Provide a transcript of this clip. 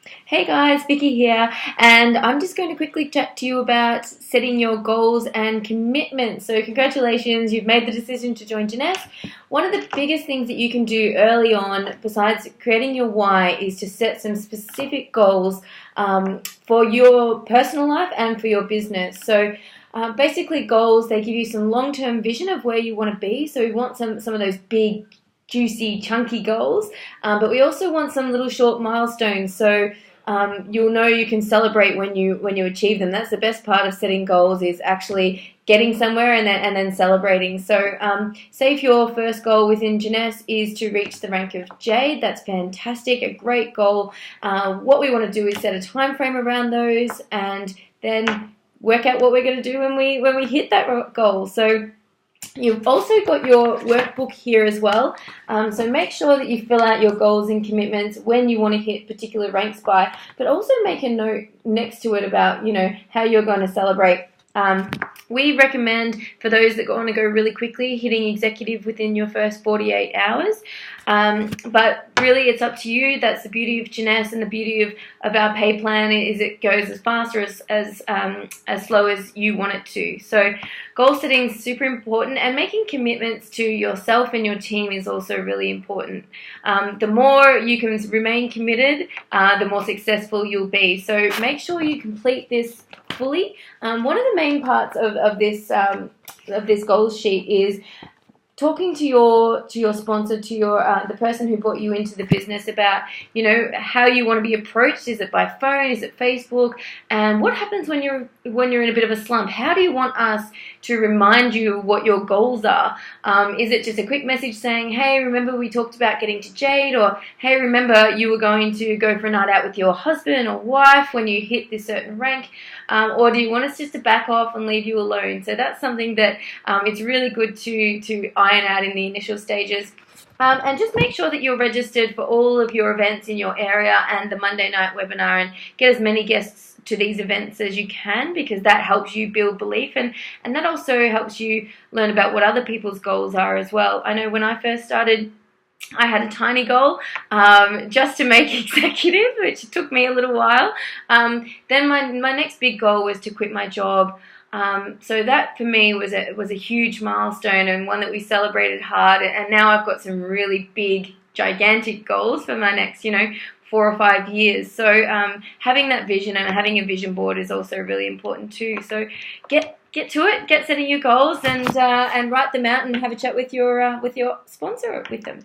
Hey guys, Vicky here, and I'm just going to quickly chat to you about setting your goals and commitments. So, congratulations, you've made the decision to join Jeunesse. One of the biggest things that you can do early on, besides creating your why, is to set some specific goals for your personal life and for your business. So, basically, goals, they give you some long-term vision of where you want to be. So, we want some of those big, juicy, chunky goals, but we also want some little short milestones. So you'll know you can celebrate when you achieve them. That's the best part of setting goals, is actually getting somewhere and then celebrating. So say if your first goal within Jeunesse is to reach the rank of Jade, that's fantastic, a great goal. What we want to do is set a time frame around those and then work out what we're going to do when we hit that goal. So you've also got your workbook here as well, so make sure that you fill out your goals and commitments when you want to hit particular ranks by, but also make a note next to it about, how you're going to celebrate. We recommend, for those that want to go really quickly, hitting executive within your first 48 hours. But really, it's up to you. That's the beauty of Jeunesse, and the beauty of our pay plan is it goes as fast or as slow as you want it to. So goal setting is super important, and making commitments to yourself and your team is also really important. The more you can remain committed, the more successful you'll be. So make sure you complete this fully. One of the main parts of this goals sheet is talking to your sponsor, to your the person who brought you into the business, about how you want to be approached. Is it by phone? Is it Facebook? And what happens when you're in a bit of a slump? How do you want us to remind you what your goals are? Is it just a quick message saying, hey, remember we talked about getting to Jade? Or, hey, remember you were going to go for a night out with your husband or wife when you hit this certain rank? Or do you want us just to back off and leave you alone? So that's something that it's really good to iron out in the initial stages. And just make sure that you're registered for all of your events in your area and the Monday night webinar, and get as many guests to these events as you can, because that helps you build belief, and that also helps you learn about what other people's goals are as well. I know when I first started, I had a tiny goal just to make executive, which took me a little while. Then my next big goal was to quit my job. So that for me was a huge milestone, and one that we celebrated hard. And now I've got some really big, gigantic goals for my next, 4 or 5 years. So having that vision and having a vision board is also really important too. So get to it, get setting your goals, and write them out and have a chat with your sponsor with them.